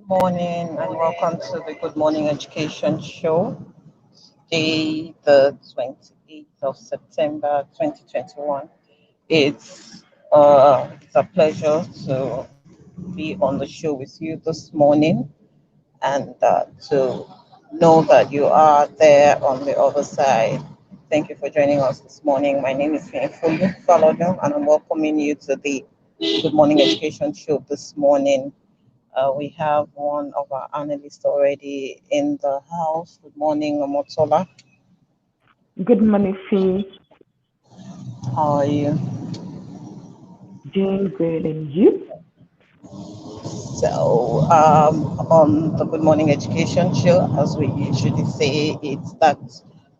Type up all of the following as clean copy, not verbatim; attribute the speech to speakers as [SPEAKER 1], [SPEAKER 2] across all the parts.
[SPEAKER 1] Morning and welcome to the Good Morning Education Show. Day the 28th of September 2021. It's a pleasure to be on the show with you this morning and to know that you are there on the other side. Thank you for joining us this morning. My name is Fulu Falodo and I'm welcoming you to the Good Morning Education Show this morning. We have one of our analysts already in the house. Good morning, Omotola.
[SPEAKER 2] Good morning, Fee.
[SPEAKER 1] How are you?
[SPEAKER 2] Doing great, and you?
[SPEAKER 1] So, on the Good Morning Education Show, as we usually say, it's that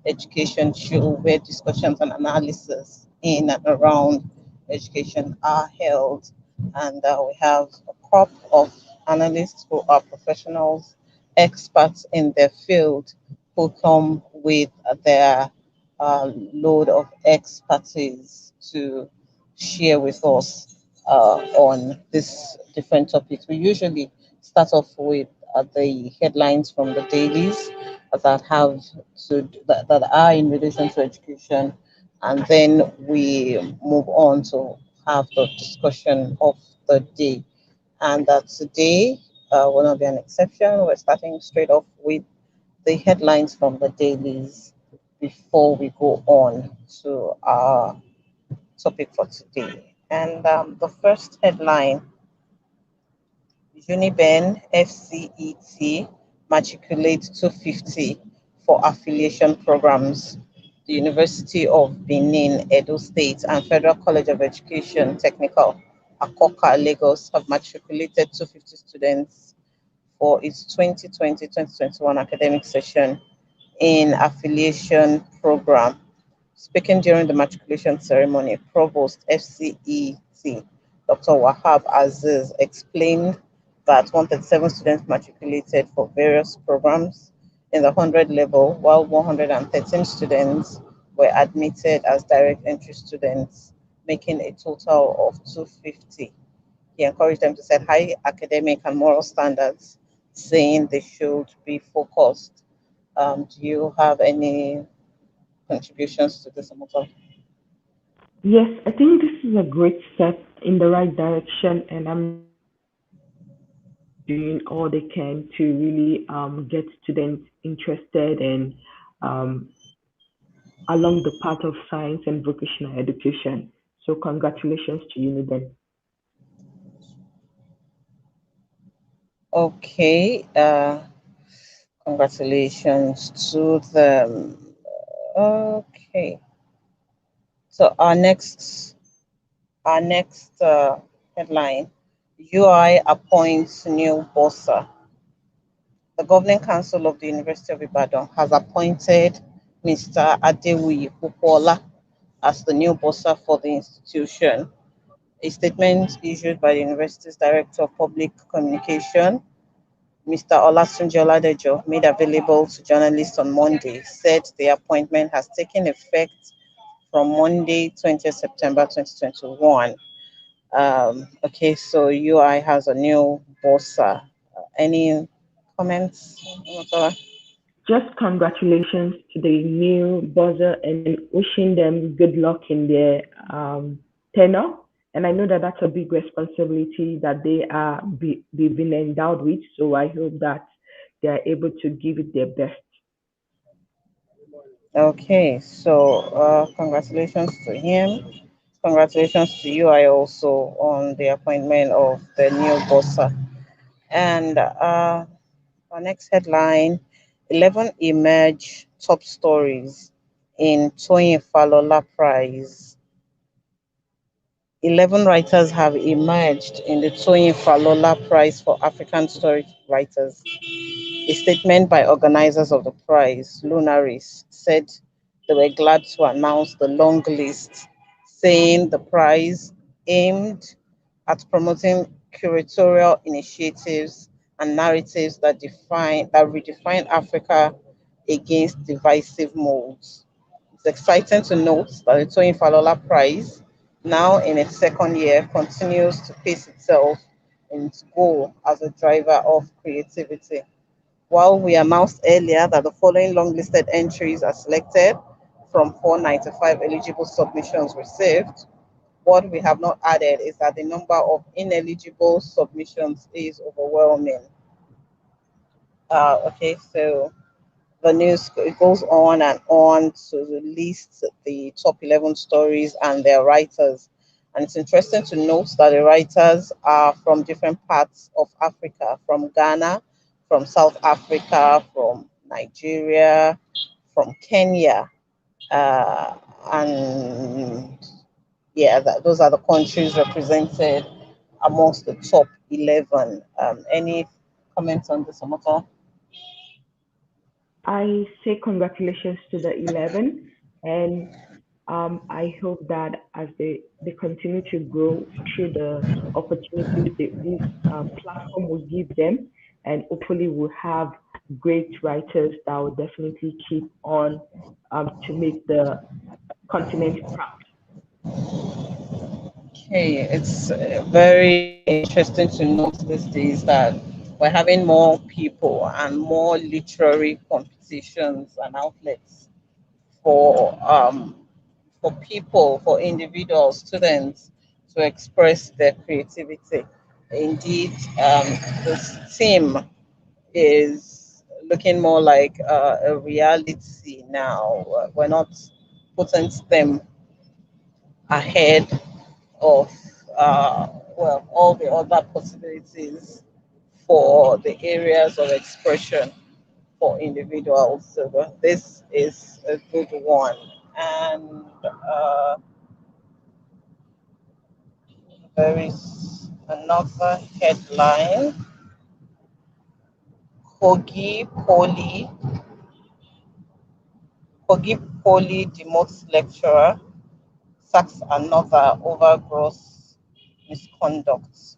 [SPEAKER 1] education show where discussions and analysis in and around education are held. And we have a crop of analysts who are professionals, experts in their field, who come with their load of expertise to share with us on these different topics. We usually start off with the headlines from the dailies that have that are in relation to education, and then we move on to have the discussion of the day. And today will not be an exception. We're starting straight off with the headlines from the dailies before we go on to our topic for today. And the first headline: Uniben FCET matriculate 250 for affiliation programs. The University of Benin, Edo State, and Federal College of Education Technical, Akoka, Lagos, have matriculated 250 students for its 2020-2021 academic session in affiliation program. Speaking during the matriculation ceremony, Provost FCET Dr. Wahab Aziz explained that 137 students matriculated for various programs in the 100 level, while 113 students were admitted as direct entry students, making a total of 250. He encouraged them to set high academic and moral standards, saying they should be focused. Do you have any contributions to this, Amoto?
[SPEAKER 2] Yes, I think this is a great step in the right direction, and I'm sure the university is doing all they can to really get students interested and um, along the path of science and vocational education. So, congratulations to Uniben.
[SPEAKER 1] Okay, congratulations to them. Okay, so our next headline: UI appoints new bossa. The Governing Council of the University of Ibadan has appointed Mr. Adewuyi Pupola as the new bossa for the institution. A statement issued by the university's Director of Public Communication, Mr. Olatunji Oladejo, made available to journalists on Monday, said the appointment has taken effect from Monday, 20th September 2021. Okay, so UI has a new bossa. Any comments, Omotola?
[SPEAKER 2] Just congratulations to the new buzzer and wishing them good luck in their tenure. And I know that that's a big responsibility that they've been endowed with. So I hope that they are able to give it their best.
[SPEAKER 1] Okay, so congratulations to him. Congratulations to you, I also, on the appointment of the new bossa. And our next headline: 11 emerge top stories in Toyin Falola Prize. 11 writers have emerged in the Toyin Falola Prize for African Story Writers. A statement by organizers of the prize, Lunaris, said they were glad to announce the long list, saying the prize aimed at promoting curatorial initiatives and narratives that redefine Africa against divisive molds. It's exciting to note that the Toyin Falola Prize, now in its second year, continues to pace itself its goal as a driver of creativity. While we announced earlier that the following long-listed entries are selected from 495 eligible submissions received, what we have not added is that the number of ineligible submissions is overwhelming. Okay, so the news it goes on and on to list the top 11 stories and their writers. And it's interesting to note that the writers are from different parts of Africa, from Ghana, from South Africa, from Nigeria, from Kenya, uh, and yeah, those are the countries represented amongst the top 11. Any comments on this, Amaka?
[SPEAKER 2] I say congratulations to the 11, and I hope that as they continue to grow through the opportunities this platform will give them, and hopefully we'll have great writers that will definitely keep on to make the continent proud.
[SPEAKER 1] Okay, it's very interesting to note these days that we're having more people and more literary competitions and outlets for people, for individuals, students to express their creativity. Indeed, this theme is looking more like a reality now. We're not putting them ahead of all the other possibilities for the areas of expression for individuals. So this is a good one. And there is another headline: Kogi Poly Kogi Poly demotes lecturer, sacks another over gross misconduct.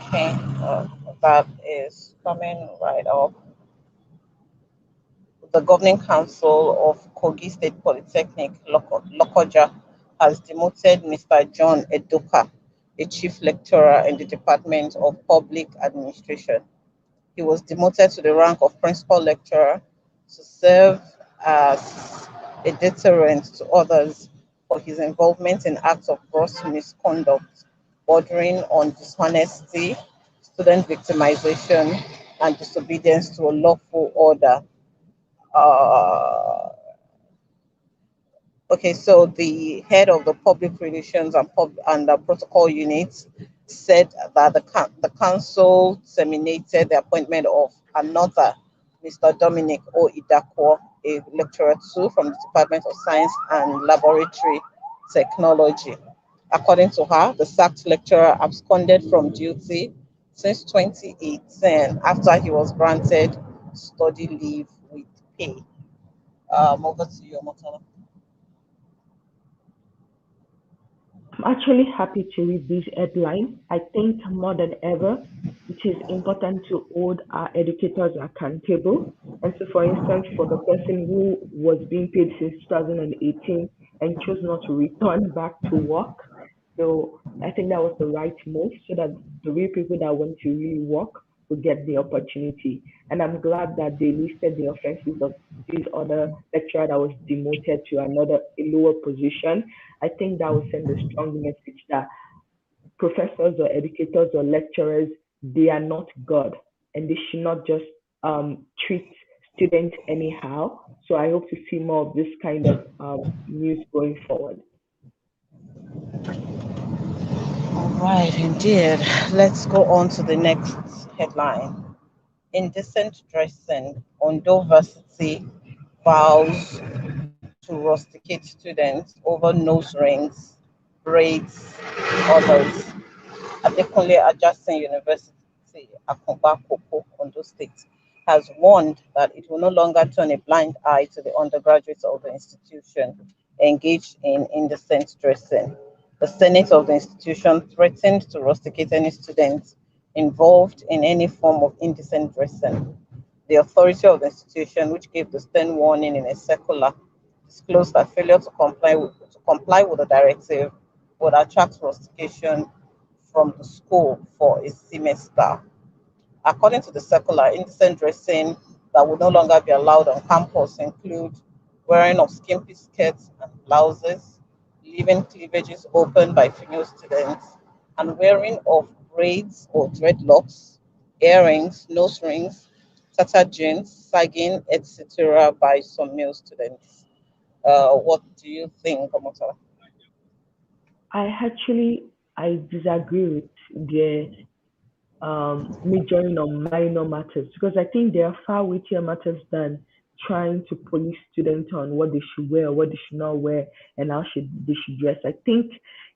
[SPEAKER 1] Okay, that is coming right up. The Governing Council of Kogi State Polytechnic, Lokoja, has demoted Mr. John Edoka, a chief lecturer in the Department of Public Administration. He was demoted to the rank of principal lecturer to serve as a deterrent to others for his involvement in acts of gross misconduct bordering on dishonesty, student victimization, and disobedience to a lawful order. Uh, Okay, so the head of the public relations and the protocol unit said that the council terminated the appointment of another Mr. Dominic O. Idakwo, a lecturer too from the Department of Science and Laboratory Technology. According to her, the sacked lecturer absconded from duty since 2018 after he was granted study leave with pay. Over to you, Motala.
[SPEAKER 2] I'm actually happy to read this headline. I think more than ever, it is important to hold our educators accountable. And so, for instance, for the person who was being paid since 2018 and chose not to return back to work, so I think that was the right move so that the real people that want to really work will get the opportunity. And I'm glad that they listed the offenses of this other lecturer that was demoted to another a lower position. I think that will send a strong message that professors or educators or lecturers, they are not God and they should not just treat students anyhow. So I hope to see more of this kind of news going forward.
[SPEAKER 1] All right, indeed. Let's go on to the next headline. Indecent dressing. Ondo Varsity vows to rusticate students over nose rings, braids, others. Adekunle Adjacent University, Akomba Koko, Ondo State, has warned that it will no longer turn a blind eye to the undergraduates of the institution engaged in indecent dressing. The Senate of the institution threatened to rusticate any students involved in any form of indecent dressing. The authority of the institution, which gave the stern warning in a circular, disclosed that failure to comply with the directive would attract rustication from the school for a semester. According to the circular, indecent dressing that would no longer be allowed on campus include wearing of skimpy skirts and blouses, leaving cleavages open by female students, and wearing of braids or dreadlocks, earrings, nose rings, tattered jeans, sagging, etc. by some male students. What do you think, Omota?
[SPEAKER 2] I disagree with the majoring on minor matters because I think there are far weightier matters than trying to police students on what they should wear, what they should not wear, and how they should dress. I think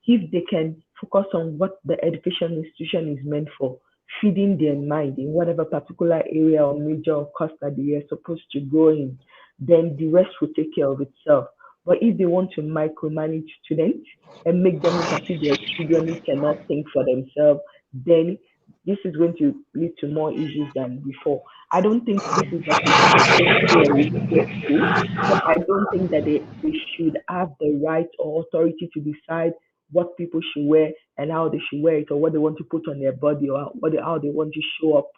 [SPEAKER 2] if they can focus on what the education institution is meant for, feeding their mind in whatever particular area or major or course that they are supposed to go in, then the rest will take care of itself. But if they want to micromanage students and make them look as if they're children who cannot think for themselves, then this is going to lead to more issues than before. I don't think this is like a supposed to or required school. So I don't think that they should have the right or authority to decide what people should wear and how they should wear it or what they want to put on their body or how they want to show up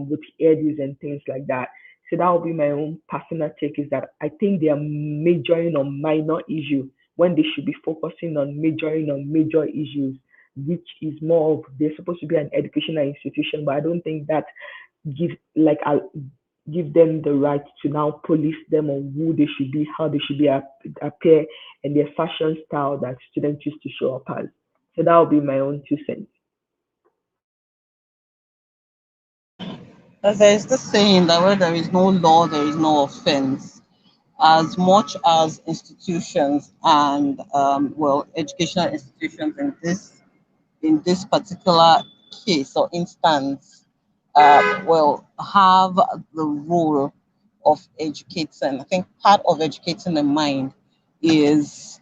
[SPEAKER 2] with hairdos and things like that. So that will be my own personal take is that I think they are majoring on minor issues when they should be focusing on majoring on major issues which is more of they're supposed to be an educational institution, but I don't think that give like I give them the right to now police them on who they should be, how they should be appear, and their fashion style that students used to show up as. So that will be my own 2 cents.
[SPEAKER 1] There's this saying that where there is no law, there is no offense. As much as institutions and well, educational institutions in this particular case or instance, will have the role of educating. I think part of educating the mind is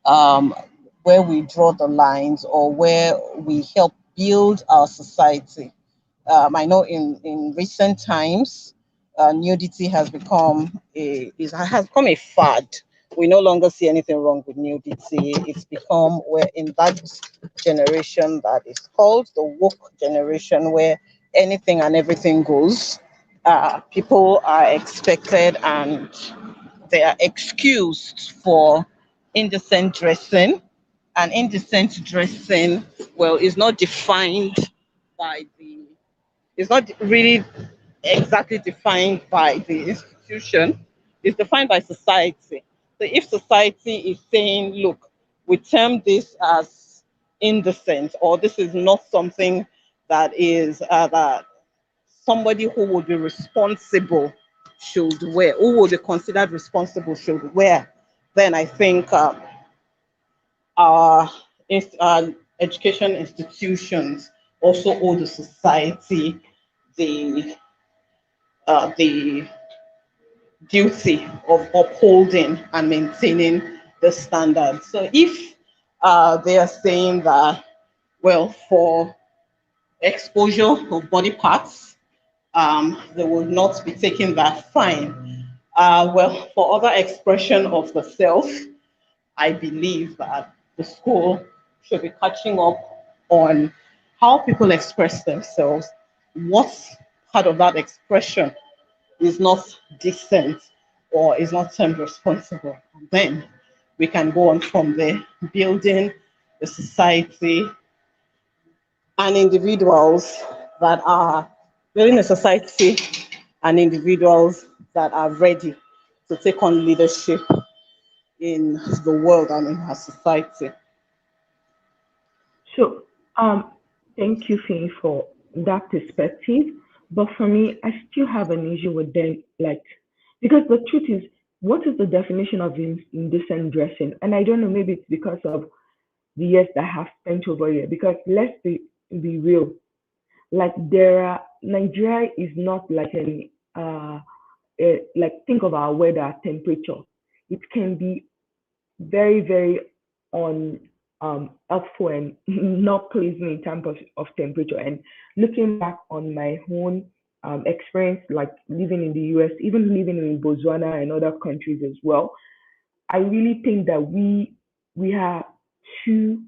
[SPEAKER 1] um, where we draw the lines or where we help build our society. I know in recent times, nudity has become a fad. We no longer see anything wrong with nudity. It's become where in that generation that is called the woke generation, where anything and everything goes. People are expected and they are excused for indecent dressing, and indecent dressing, well, is not defined by the it's not really exactly defined by the institution, it's defined by society. So if society is saying, look, we term this as indecent, or this is not something that somebody who would be responsible should wear, who would be considered responsible should wear, then I think our, our education institutions also owe the society the the duty of upholding and maintaining the standards. So if they are saying that, well, for exposure of body parts, they will not be taking that fine. Well, for other expression of the self, I believe that the school should be catching up on how people express themselves, what part of that expression is not decent or is not termed responsible. And then we can go on from there, building the society and individuals that are building a society and individuals that are ready to take on leadership in the world and in our society.
[SPEAKER 2] So thank you, Finn, for that perspective. But for me, I still have an issue with them, like because the truth is, what is the definition of indecent dressing? And I don't know, maybe it's because of the years that I have spent over here. Because let's be real, like there are Nigeria is not like an like think of our weather temperature. It can be very, very on helpful and not pleasing in terms of temperature. And looking back on my own experience, like living in the US, even living in Botswana and other countries as well, I really think that we are too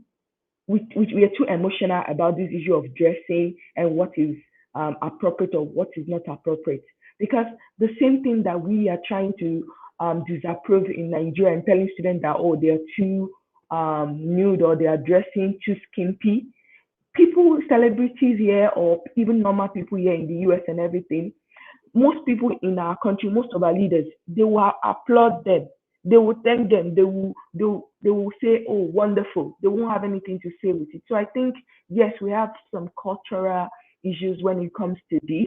[SPEAKER 2] we are too emotional about this issue of dressing and what is appropriate or what is not appropriate. Because the same thing that we are trying to disapprove in Nigeria and telling students that, oh, they are too nude or they are dressing too skimpy, people, celebrities here, or even normal people here in the US and everything, most people in our country, most of our leaders, they will applaud them. They will thank them. They will say, "Oh, wonderful." They won't have anything to say with it. So I think yes, we have some cultural issues when it comes to this.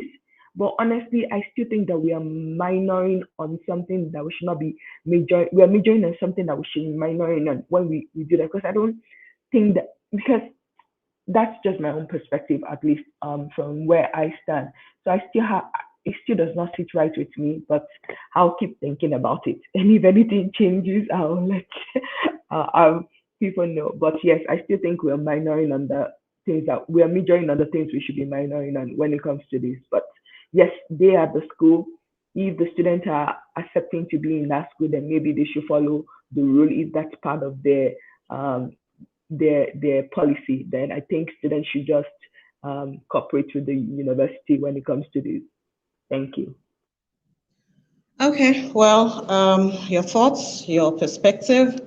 [SPEAKER 2] But honestly, I still think that we are minoring on something that we should not be major. We are majoring on something that we should be minoring on when we do that. Because I don't think that, because that's just my own perspective, at least from where I stand. So I still have, it still does not sit right with me, but I'll keep thinking about it. And if anything changes, I'll let people know. But yes, I still think we're minoring on the things that we are majoring on the things we should be minoring on when it comes to this. But yes, they are the school. If the students are accepting to be in that school, then maybe they should follow the rule if that's part of um, their policy, then I think students should just cooperate with the university when it comes to this. Thank you.
[SPEAKER 1] Okay, well, your thoughts, your perspective.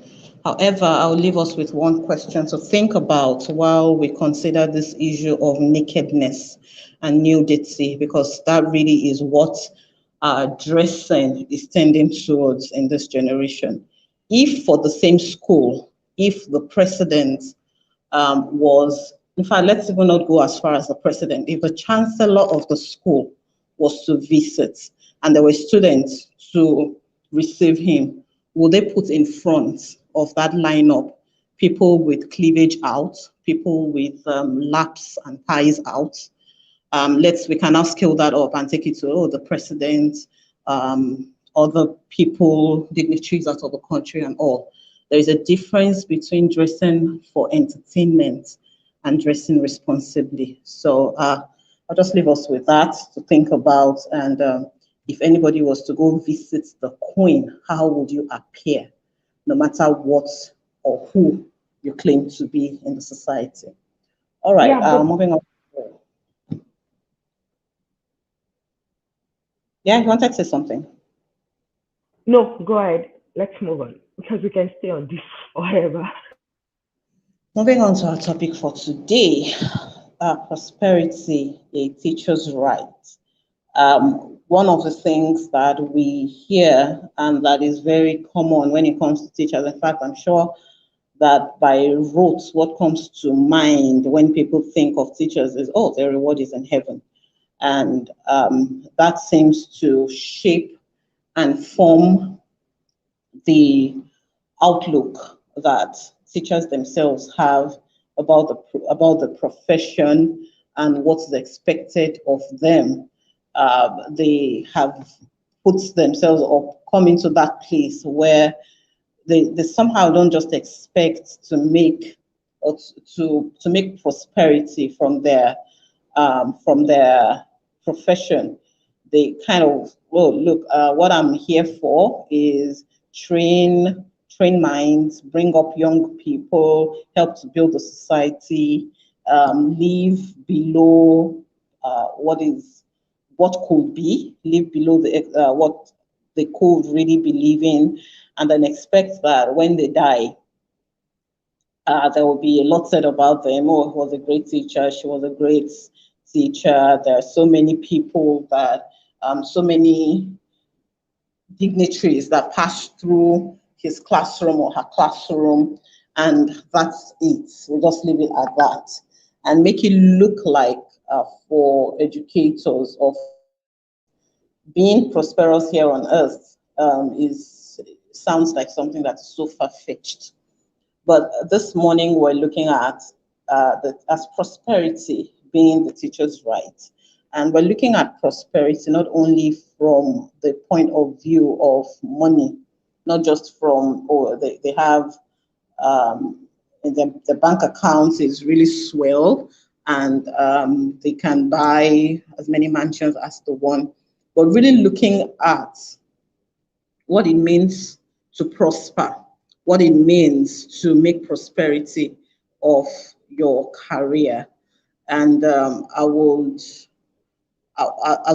[SPEAKER 1] However, I'll leave us with one question to think about while we consider this issue of nakedness and nudity, because that really is what our dressing is tending towards in this generation. If for the same school, if the president was, in fact, let's even not go as far as the president. If the chancellor of the school was to visit and there were students to receive him, would they put in front of that lineup people with cleavage out, people with laps and thighs out? We can now scale that up and take it to the president, other people, dignitaries out of the country, and all. There is a difference between dressing for entertainment and dressing responsibly. So I'll just leave us with that to think about. And if anybody was to go visit the Queen, how would you appear, no matter what or who you claim to be in the society? All right,
[SPEAKER 2] Yeah, but
[SPEAKER 1] moving on. Yeah, you wanted to say something?
[SPEAKER 2] no, go ahead. Let's move on because we can stay on this forever.
[SPEAKER 1] Moving on to our topic for today, prosperity, a teacher's right. One of the things that we hear and that is very common when it comes to teachers, in fact, I'm sure that by rote, what comes to mind when people think of teachers is, oh, their reward is in heaven. And that seems to shape and form the outlook that teachers themselves have about the profession and what's expected of them. They have put themselves or come into that place where they somehow don't just expect to make or to make prosperity from their profession. They kind of, well, look, what I'm here for is train minds, bring up young people, help to build a society, live below what could be, live below what they could really believe in, and then expect that when they die, there will be a lot said about them. Oh, he was a great teacher. She was a great teacher. There are so many people so many dignitaries that passed through his classroom or her classroom, and that's it. We'll just leave it at that and make it look like for educators or for teachers, being prosperous here on earth is sounds like something that is so far-fetched. But this morning we're looking at as prosperity being the teacher's right. And we're looking at prosperity not only from the point of view of money, not just from, oh, they have the bank account is really swell and they can buy as many mansions as they want, but really looking at what it means to prosper, what it means to make prosperity of your career. And as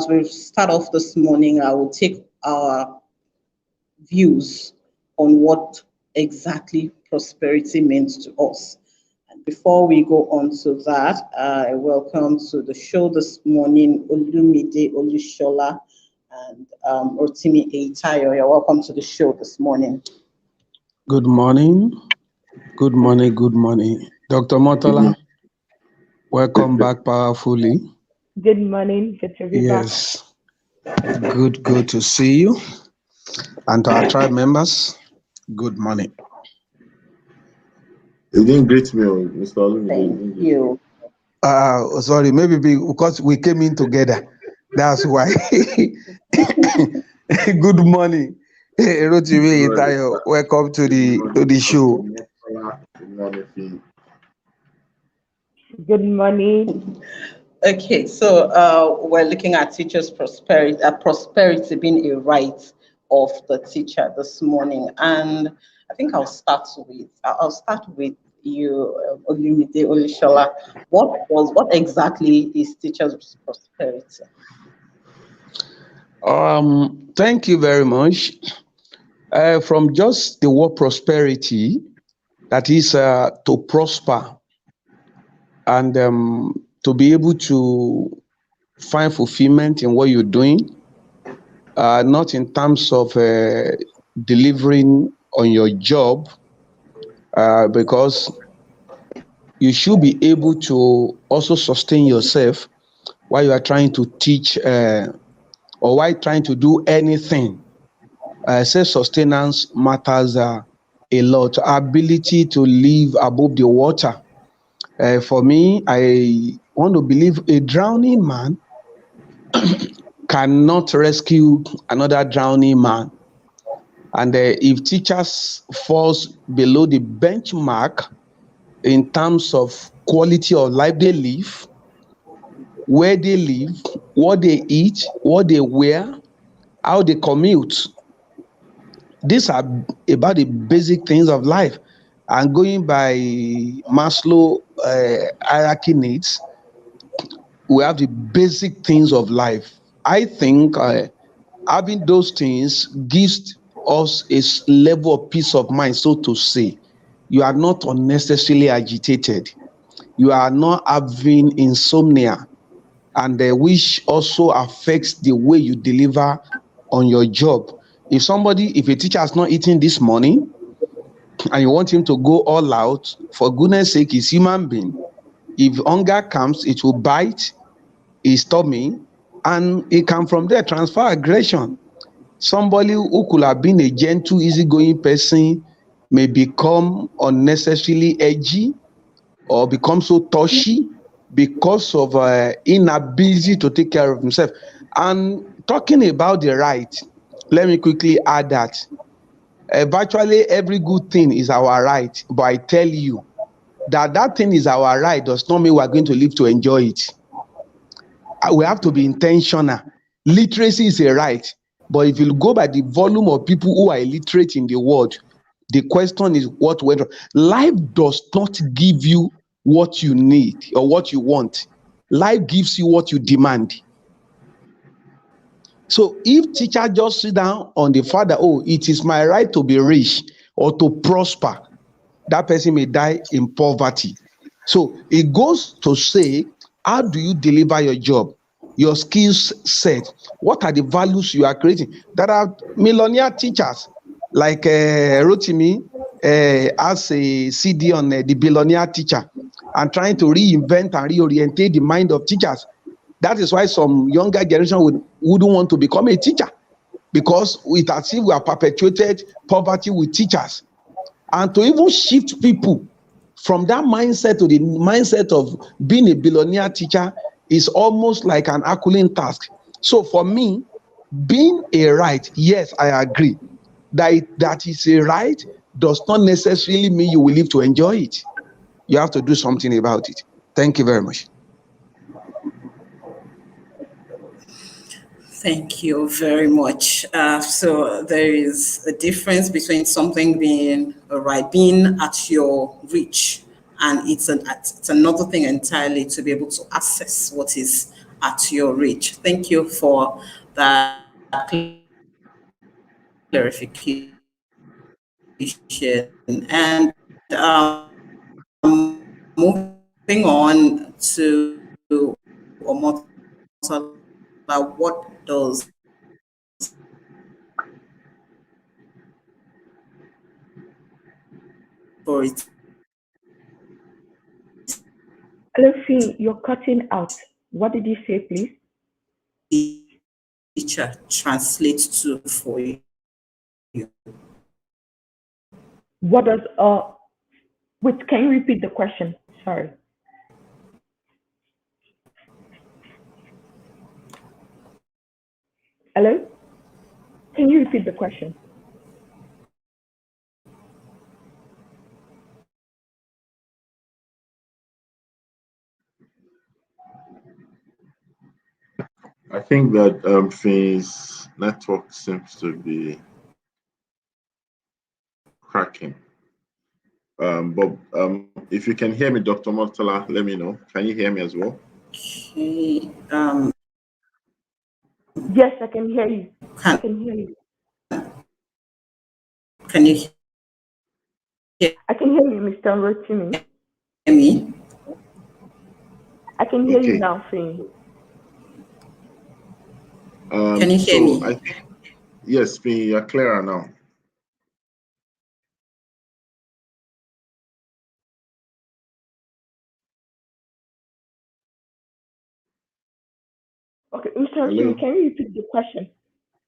[SPEAKER 1] we start off this morning, I will take our views on what exactly prosperity means to us. And before we go on to that, I welcome to the show this morning Olumide Olushola and Rotimi Eitayo. You're welcome to the show this morning.
[SPEAKER 3] Good morning. Good morning. Good morning. Dr. Motola, welcome back powerfully.
[SPEAKER 2] Good morning. Good to be back.
[SPEAKER 3] Yes. Good to see you. And to our tribe members, good morning.
[SPEAKER 4] You didn't greet me, Mr. Olumide.
[SPEAKER 1] Thank you.
[SPEAKER 3] Sorry, maybe because we came in together. That's why. Good morning. Rotimi Eitayo, welcome to the show.
[SPEAKER 4] Good morning, Fee.
[SPEAKER 2] Good morning.
[SPEAKER 1] Okay, so we're looking at teachers' prosperity, prosperity being a right of the teacher this morning, and I think I'll start with you, Olumide Olushola. What exactly is teachers' prosperity?
[SPEAKER 3] Thank you very much. From just the word prosperity, that is to prosper and to be able to find fulfillment in what you're doing, not in terms of delivering on your job, because you should be able to also sustain yourself while you are trying to teach or while trying to do anything. Self-sustenance matters a lot. Ability to live above the water. For me, I want to believe a drowning man cannot rescue another drowning man. And if teachers falls below the benchmark in terms of quality of life they live, where they live, what they eat, what they wear, how they commute, these are about the basic things of life. And going by Maslow hierarchy needs, we have the basic things of life. I think having those things gives us a level of peace of mind, so to say. You are not unnecessarily agitated. You are not having insomnia, and which also affects the way you deliver on your job. If a teacher has not eaten this morning and you want him to go all out, for goodness sake, he's human being. If hunger comes, it will bite his tummy, and it can from there transfer aggression. Somebody who could have been a gentle, easygoing person may become unnecessarily edgy or become so touchy because of inability to take care of himself. And talking about the right, let me quickly add that virtually every good thing is our right, but I tell you that thing is our right does not mean we are going to live to enjoy it. We have to be intentional. Literacy is a right, but if you go by the volume of people who are illiterate in the world, the question is what went wrong. Life does not give you what you need or what you want. Life gives you what you demand. So if teacher just sit down on the fact that, oh, it is my right to be rich or to prosper, that person may die in poverty. So it goes to say, how do you deliver your job, your skills set? What are the values you are creating? There are millionaire teachers like Rotimi as a CD on the billionaire teacher and trying to reinvent and reorientate the mind of teachers. That is why some younger generation wouldn't want to become a teacher, because it's as if we have perpetuated poverty with teachers. And to even shift people from that mindset to the mindset of being a billionaire teacher is almost like an Herculean task. So for me, being a right, yes, I agree. That is a right does not necessarily mean you will live to enjoy it. You have to do something about it. Thank you very much.
[SPEAKER 1] Thank you very much. So there is a difference between something being a right, being at your reach, and it's another thing entirely to be able to access what is at your reach. Thank you for that clarification. And moving on to Omotola, what does
[SPEAKER 2] Hello, Fee, you're cutting out. What did you say, please?
[SPEAKER 1] teacher translate to for you?
[SPEAKER 2] What does wait, can you repeat the question? Sorry. Hello? Can you repeat the question?
[SPEAKER 4] I think that Finn's network seems to be cracking. But if you can hear me, Dr. Murtala, let me know. Can you hear me as well?
[SPEAKER 1] Okay.
[SPEAKER 2] Yes, I can hear you. I
[SPEAKER 1] Can
[SPEAKER 2] can hear you.
[SPEAKER 1] can you
[SPEAKER 2] I can hear you, Mr. Rotimi.
[SPEAKER 1] hear me?
[SPEAKER 2] I can hear you
[SPEAKER 4] Okay.
[SPEAKER 2] now, Fee.
[SPEAKER 1] Can you hear
[SPEAKER 4] So
[SPEAKER 1] me?
[SPEAKER 4] I think yes, Finn, you're clearer now.
[SPEAKER 2] Okay, Mr. Rotimi,
[SPEAKER 4] Hello.
[SPEAKER 2] can you repeat the question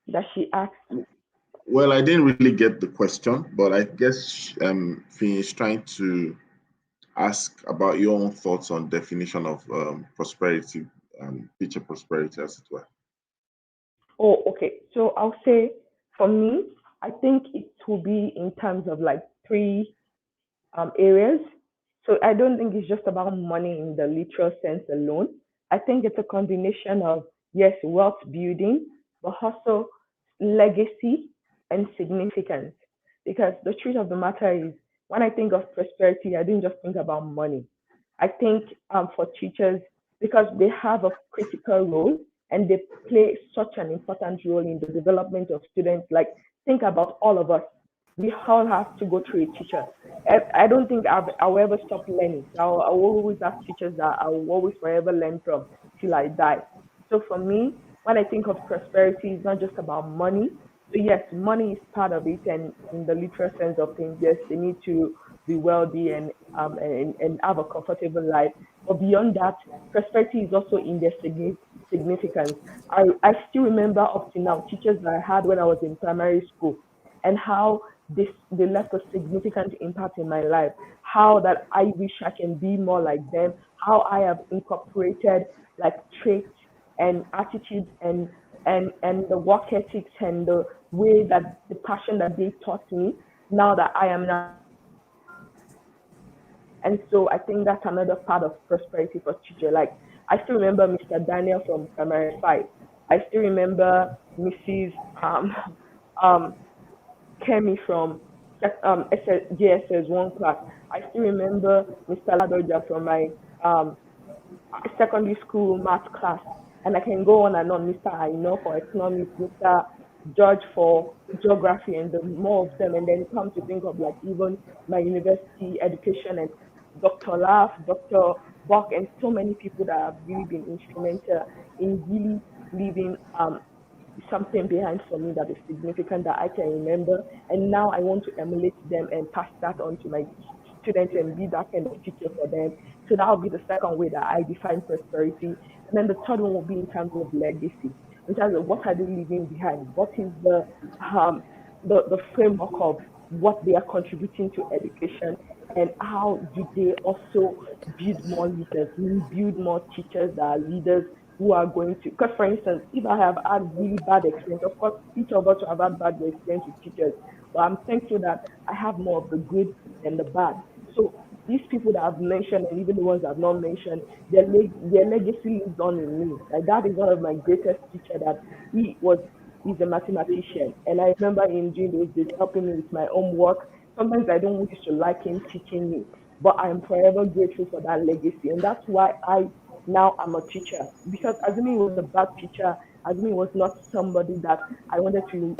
[SPEAKER 2] that she asked?
[SPEAKER 4] Well, I didn't really get the question, but I guess Finn is trying to ask about your own thoughts on definition of prosperity and future prosperity, as it were.
[SPEAKER 2] Oh, okay. So I'll say for me, I think it will be in terms of like three areas. So I don't think it's just about money in the literal sense alone. I think it's a combination of, yes, wealth building, but also legacy and significance. Because the truth of the matter is, when I think of prosperity, I didn't just think about money. I think for teachers, because they have a critical role and they play such an important role in the development of students. Like, think about all of us. We all have to go through a teacher. I don't think I'll ever stop learning. I'll always have teachers that I will always forever learn from till I die. So for me, when I think of prosperity, it's not just about money. So yes, money is part of it, and in the literal sense of things, yes, they need to be wealthy and have a comfortable life. But beyond that, prosperity is also in their significance. I still remember up to now teachers that I had when I was in primary school and how they left a significant impact in my life. How that I wish I can be more like them. How I have incorporated like traits and attitudes and the work ethics and the way that the passion that they taught me. Now that I am now and so I think that's another part of prosperity for teacher. Like I still remember Mr. Daniel from primary five. I still remember Mrs. Um Kemi from JSS one class. I still remember Mr. Ladoja from my um, secondary school math class. And I can go on and on, Mr. Aino for economics, Mr. George for geography, and the more of them. And then come to think of like even my university education and Dr. Laugh, Dr. Buck, and so many people that have really been instrumental in really leaving something behind for me that is significant that I can remember. And now I want to emulate them and pass that on to my students and be that kind of teacher for them. So that will be the second way that I define prosperity. And then the third one will be in terms of legacy, in terms of what are they leaving behind? What is um the framework of what they are contributing to education, and how do they also build more leaders, build more teachers that are leaders who are going to, because for instance, if I have had really bad experience, of course, each of us have had bad experience with teachers, but I'm thankful that I have more of the good than the bad. So these people that I've mentioned, and even the ones I've not mentioned, their legacy lives on in me. Like that is one of my greatest teacher that he was he's a mathematician. And I remember him during those days helping me with my homework. Sometimes I don't used to like him teaching me. but I am forever grateful for that legacy. And that's why I now am a teacher. Because Azumi was a bad teacher. Azumi was not somebody that I wanted to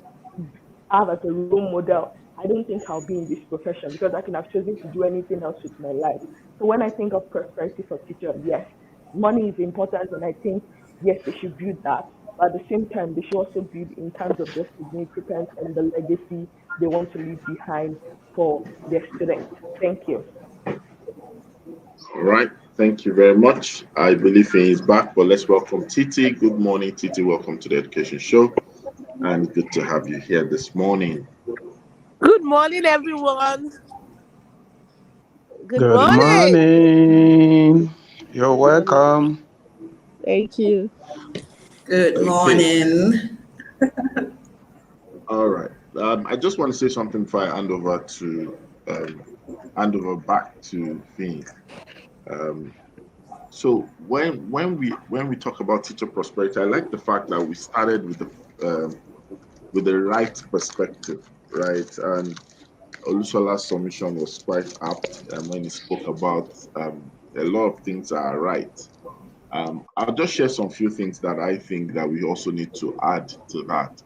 [SPEAKER 2] have as a role model. I don't think I'll be in this profession because I can have chosen to do anything else with my life. So when I think of prosperity for teachers, yes, money is important, and I think yes, they should build that. But at the same time, they should also build in terms of the significance and the legacy they want to leave behind for their students. Thank you.
[SPEAKER 4] All right. Thank you very much. I believe he is back, but let's welcome Titi. Good morning, Titi. Welcome to the Education Show, and good to have you here this morning.
[SPEAKER 5] Good morning, everyone. Good
[SPEAKER 3] Good
[SPEAKER 5] morning.
[SPEAKER 3] morning. You're welcome.
[SPEAKER 5] Thank you.
[SPEAKER 1] Good
[SPEAKER 4] Okay.
[SPEAKER 1] morning.
[SPEAKER 4] All right. I just want to say something before I um, hand over back to Finn. Um, so when we talk about teacher prosperity, I like the fact that we started with the right perspective, right? And Olusola's submission was quite apt when he spoke about a lot of things are right. I'll just share some few things that I think that we also need to add to that.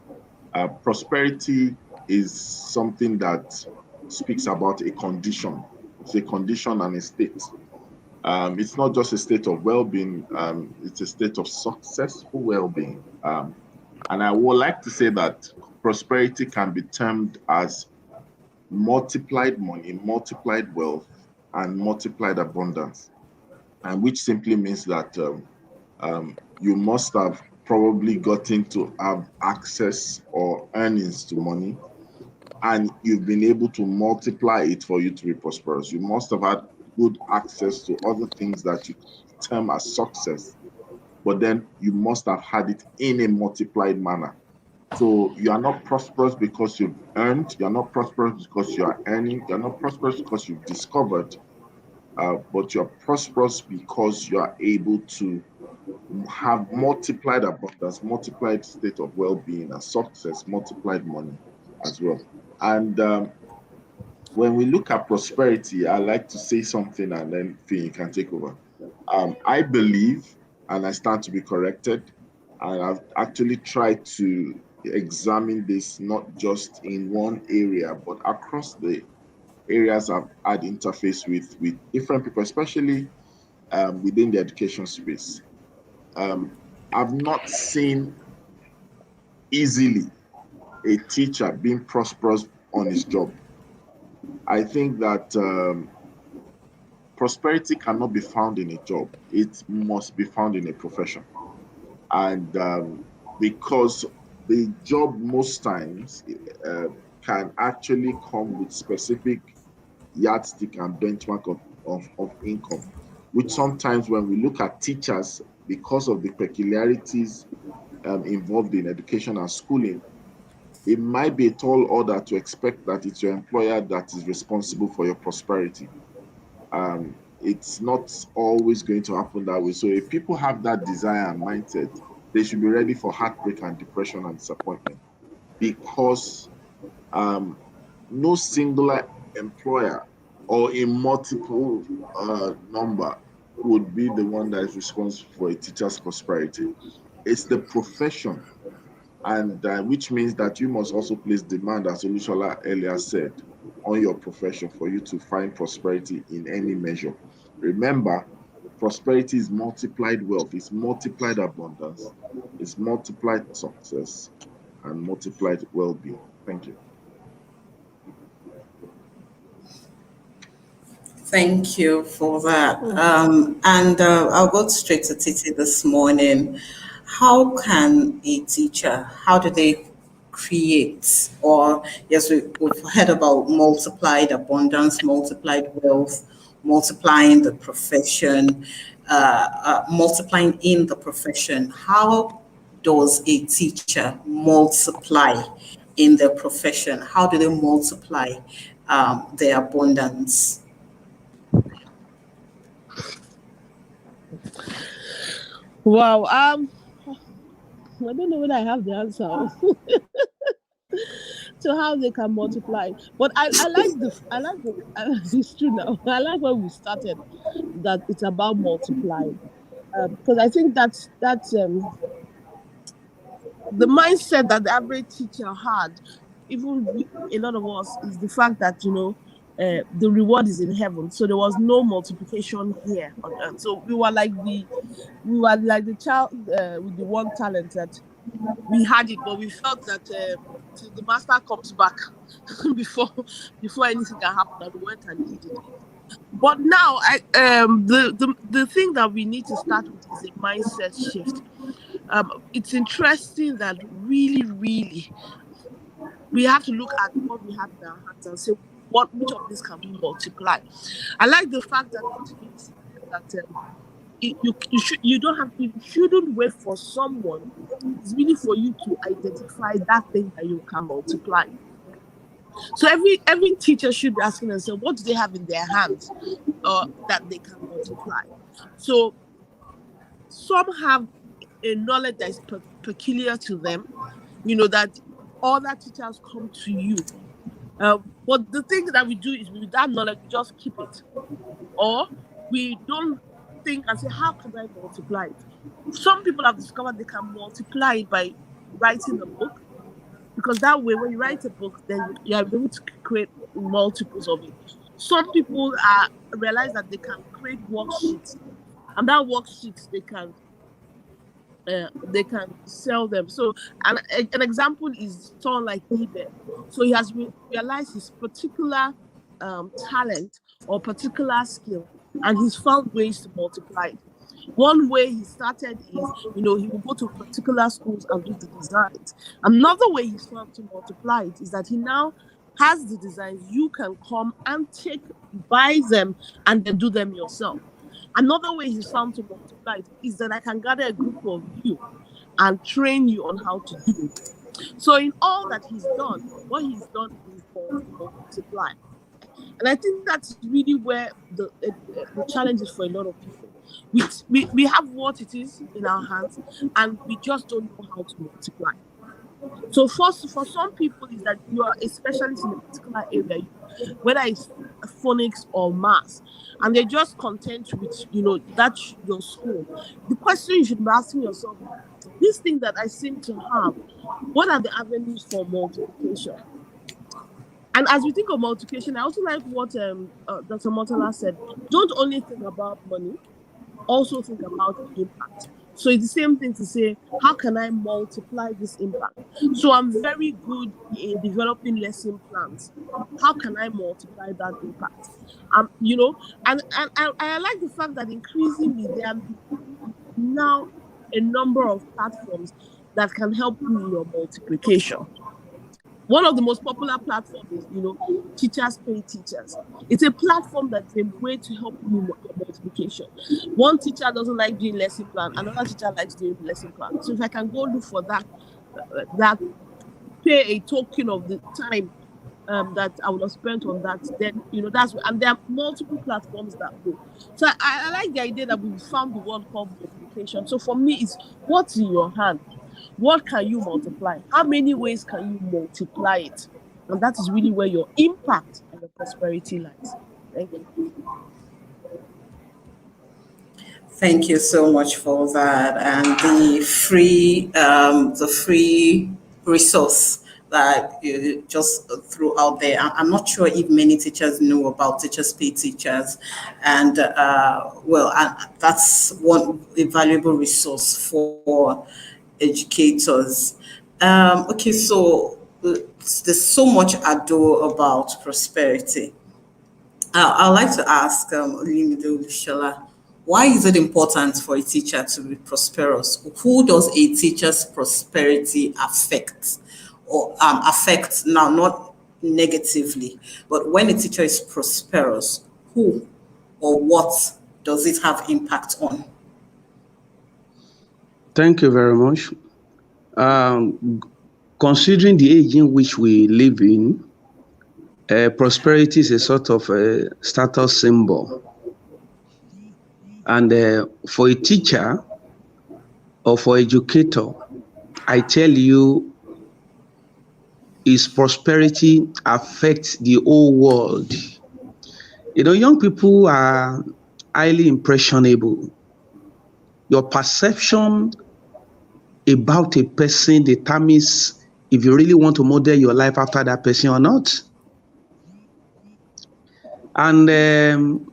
[SPEAKER 4] Prosperity is something that speaks about a condition. It's a condition and a state. It's not just a state of well-being, it's a state of successful well-being. And I would like to say that prosperity can be termed as multiplied money, multiplied wealth, and multiplied abundance, and which simply means that you must have probably gotten to have access or earnings to money, and you've been able to multiply it for you to be prosperous. You must have had good access to other things that you term as success, but then you must have had it in a multiplied manner. So you are not prosperous because you've earned, you're not prosperous because you are earning, you're not prosperous because you've discovered, but you're prosperous because you are able to have multiplied abundance, multiplied state of well-being and success, multiplied money as well. And when we look at prosperity, I like to say something and then Finn, you can take over. I believe, and I stand to be corrected, and I've actually tried to examine this not just in one area, but across the areas I've had interface with different people, especially within the education space. Um, I've not seen easily a teacher being prosperous on his job. I think that prosperity cannot be found in a job. It must be found in a profession. And because the job most times uh, can actually come with specific yardstick and benchmark of income, which sometimes when we look at teachers, because of the peculiarities involved in education and schooling, it might be a tall order to expect that it's your employer that is responsible for your prosperity. It's not always going to happen that way. So if people have that desire and mindset, they should be ready for heartbreak and depression and disappointment, because um, no singular employer or a multiple number would be the one that is responsible for a teacher's prosperity. It's the profession, and which means that you must also place demand, as Olushola earlier said, on your profession for you to find prosperity in any measure. Remember, prosperity is multiplied wealth, it's multiplied abundance, it's multiplied success, and multiplied well-being. Thank you.
[SPEAKER 1] Thank you for that. And I'll go straight to Titi this morning. How can a teacher, how do they create, or yes, we've heard about multiplied abundance, multiplied wealth, multiplying the profession, multiplying in the profession. How does a teacher multiply in their profession? How do they multiply their abundance?
[SPEAKER 5] Wow. I don't know whether I have the answer. to how they can multiply. But I like it's true now. I like where we started, that it's about multiplying. Because I think that's the mindset that the average teacher had, a lot of us, is the fact that the reward is in heaven. So there was no multiplication here on earth. So we were like the child with the one talent, that we had it, but we felt that till the master comes back before before anything can happen, and we went and hid it. But now, the thing that we need to start with is a mindset shift. It's interesting that really, really, we have to look at what we have in our hands and say, which of this can we multiply? I like the fact that Coach said that you shouldn't wait for someone. It's really for you to identify that thing that you can multiply. So every teacher should be asking themselves, what do they have in their hands that they can multiply? So some have a knowledge that is peculiar to them, that other teachers come to you. But the thing that we do is, with that knowledge, we just keep it. Or we don't think and say, how can I multiply it? Some people have discovered they can multiply it by writing a book, because that way, when you write a book, then you are able to create multiples of it. Some people realize that they can create worksheets, and that worksheets they can sell them. So an example is someone like eBay. So he has realized his particular talent or particular skill, and he's found ways to multiply it. One way he started is, he will go to particular schools and do the designs. Another way he's found to multiply it is that he now has the designs. You can come and buy them and then do them yourself. Another way he's found to multiply it is that I can gather a group of you and train you on how to do it. So in all that he's done, what he's done is multiply. And I think that's really where the challenge is for a lot of people. We have what it is in our hands, and we just don't know how to multiply. So for some people, is that you are a specialist in a particular area, whether it's phonics or maths, and they're just content with that's your school. The question you should be asking yourself: this thing that I seem to have, what are the avenues for multiplication? And as we think of multiplication, I also like what Dr. Motola said. Don't only think about money, also think about impact. So it's the same thing to say, how can I multiply this impact? So I'm very good in developing lesson plans. How can I multiply that impact? And I like the fact that increasingly there are now a number of platforms that can help you in your multiplication. One of the most popular platforms is, Teachers Pay Teachers. It's a platform that's a way to help you in your multiplication. One teacher doesn't like doing lesson plan, another teacher likes doing lesson plan. So if I can go look for that pay a token of the time that I would have spent on that, then and there are multiple platforms that go. So I like the idea that we found the one called multiplication. So for me, it's what's in your hand. What can you multiply? How many ways can you multiply it? And that is really where your impact and your prosperity lies. Thank you.
[SPEAKER 6] Thank you so much for that, and the free resource that you just threw out there. I'm not sure if many teachers know about Teachers Pay Teachers, and that's a valuable resource for educators. Okay, so there's so much ado about prosperity. I'd like to ask Olumide Olushola, why is it important for a teacher to be prosperous? Who does a teacher's prosperity affect? Or affect now, not negatively, but when a teacher is prosperous, who or what does it have impact on?
[SPEAKER 3] Thank you very much. Considering the age in which we live in, prosperity is a sort of a status symbol. And for a teacher or for educator, I tell you, is prosperity affects the whole world. You know, young people are highly impressionable. Your perception about a person determines if you really want to model your life after that person or not. And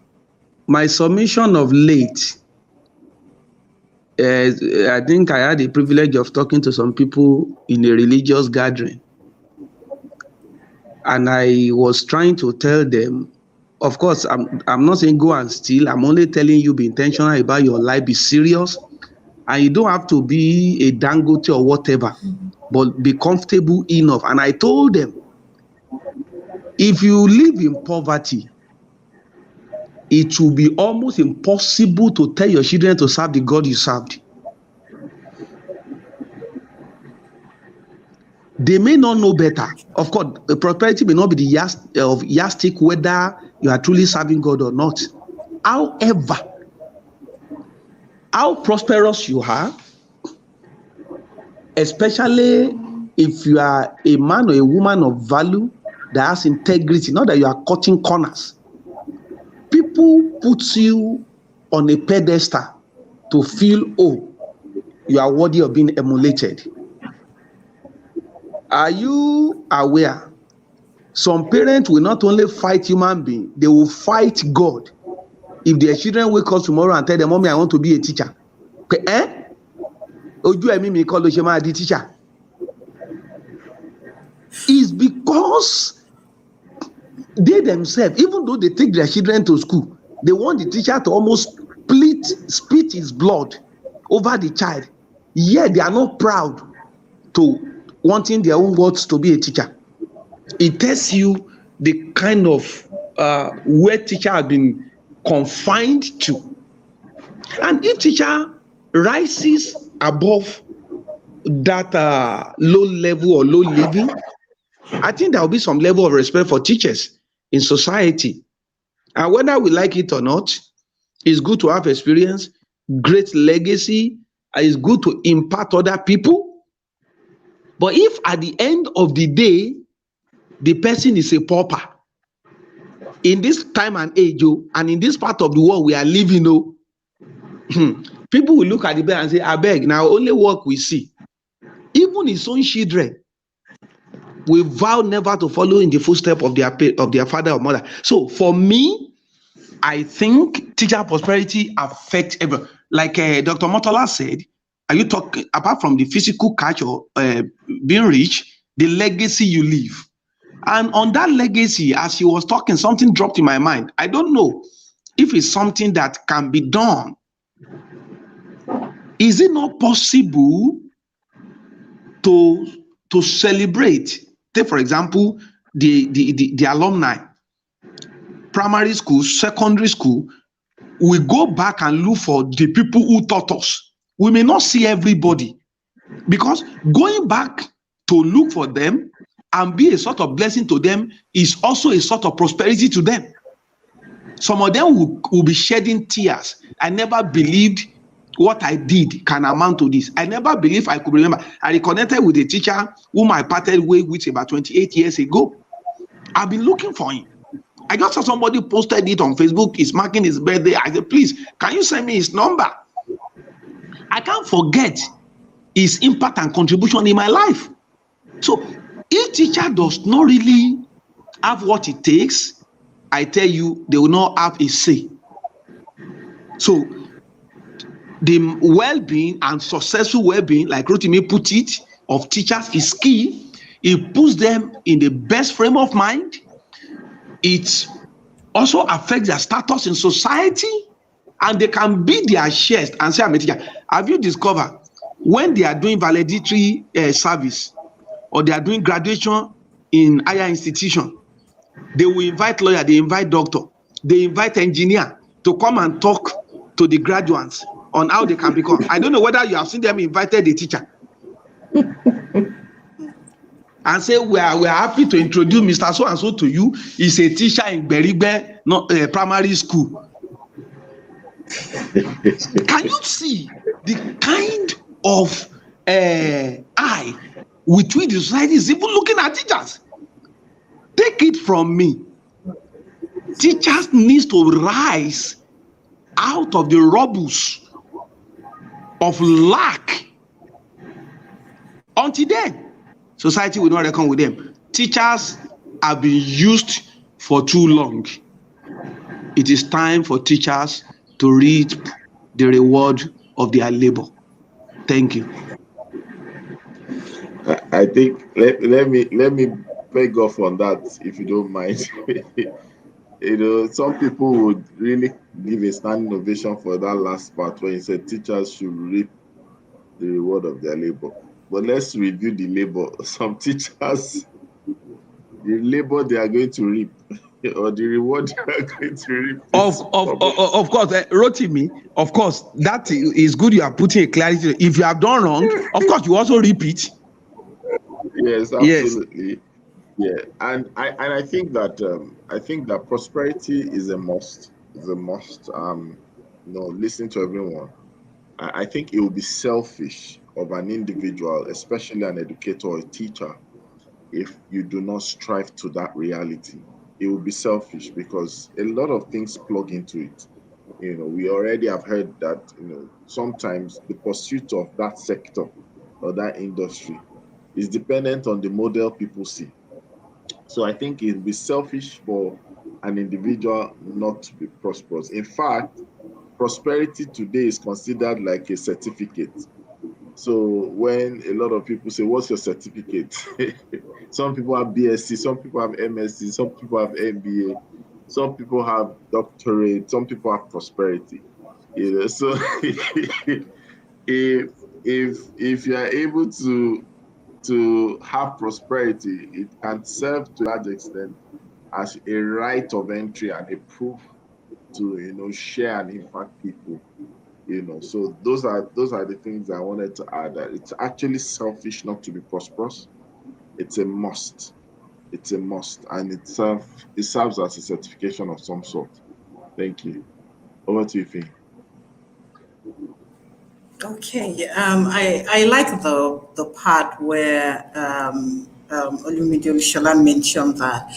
[SPEAKER 3] my submission of late, I think I had the privilege of talking to some people in a religious gathering. And I was trying to tell them, of course, I'm not saying go and steal. I'm only telling you be intentional about your life, be serious. And you don't have to be a Dangote or whatever, but be comfortable enough. And I told them, if you live in poverty, it will be almost impossible to tell your children to serve the God you served. They may not know better. Of course, the prosperity may not be the yardstick whether you are truly serving God or not. However, how prosperous you are, especially if you are a man or a woman of value that has integrity, not that you are cutting corners. People put you on a pedestal to feel, oh, you are worthy of being emulated. Are you aware? Some parents will not only fight human beings, they will fight God. If their children wake up tomorrow and tell them, Mommy, I want to be a teacher. Ojú ẹ̀mí mi kọ́ ló ṣe máa di teacher. It's because they themselves, even though they take their children to school, they want the teacher to almost spit his blood over the child. Yet they are not proud to wanting their own words to be a teacher. It tells you the kind of where teacher has been confined to. And if teacher rises above that low level or low living, I think there will be some level of respect for teachers in society. And whether we like it or not, it's good to have experience, great legacy, and it's good to impart other people. But if at the end of the day, the person is a pauper, in this time and age, and in this part of the world we are living, people will look at the bed and say, I beg, now only work we see. Even his own children will vow never to follow in the footsteps of their father or mother. So for me, I think teacher prosperity affects everyone. Like Dr. Motola said, are you talking apart from the physical catch or being rich, the legacy you leave? And on that legacy, as he was talking, something dropped in my mind. I don't know if it's something that can be done. Is it not possible to celebrate? Take, for example, the alumni, primary school, secondary school. We go back and look for the people who taught us. We may not see everybody, because going back to look for them and be a sort of blessing to them is also a sort of prosperity to them. Some of them will be shedding tears. I never believed what I did can amount to this. I never believed I could remember. I reconnected with a teacher whom I parted ways with about 28 years ago. I've been looking for him. I just saw somebody posted it on Facebook. He's marking his birthday. I said, please, can you send me his number? I can't forget his impact and contribution in my life. So if teacher does not really have what it takes, I tell you, they will not have a say. So the well-being and successful well-being, like Rotimi put it, of teachers is key. It puts them in the best frame of mind. It also affects their status in society, and they can beat their chest and say, I'm a teacher. Have you discovered when they are doing valedictory service or they are doing graduation in higher institution, they will invite lawyer, they invite doctor, they invite engineer to come and talk to the graduates on how they can become. I don't know whether you have seen them invited a teacher and say, we are happy to introduce Mr. So-and-so to you. He's a teacher in Berigbe, primary school. Can you see the kind of eye with which the society is even looking at teachers. Take it from me. Teachers need to rise out of the rubbles of lack. Until then, society will not reckon with them. Teachers have been used for too long. It is time for teachers to reap the reward of their labor. Thank you.
[SPEAKER 4] I think let me beg off on that if you don't mind. Some people would really give a standing ovation for that last part when you said teachers should reap the reward of their labor. But let's review the labor. Some teachers, the labor they are going to reap or the reward they are going to reap
[SPEAKER 3] Of course, Rotimi, of course, that is good. You are putting a clarity. If you have done wrong, of course, you also repeat.
[SPEAKER 4] Yes,
[SPEAKER 3] Yes.
[SPEAKER 4] absolutely. Yeah, and I think that prosperity is a must. Is a must. Listen to everyone. I think it would be selfish of an individual, especially an educator or a teacher, if you do not strive to that reality. It will be selfish because a lot of things plug into it. We already have heard that, sometimes the pursuit of that sector or that industry is dependent on the model people see. So I think it'd be selfish for an individual not to be prosperous. In fact, prosperity today is considered like a certificate. So when a lot of people say, "What's your certificate?" Some people have BSc, some people have MSc, some people have MBA, some people have doctorate, some people have prosperity. So if if you are able to have prosperity, it can serve to a large extent as a right of entry and a proof to share and impact people. So those are the things I wanted to add. That it's actually selfish not to be prosperous. It's a must. It's a must, and it serves as a certification of some sort. Thank you. Over to you, Finn.
[SPEAKER 6] Okay, I like the part where Olumide Olushola mentioned that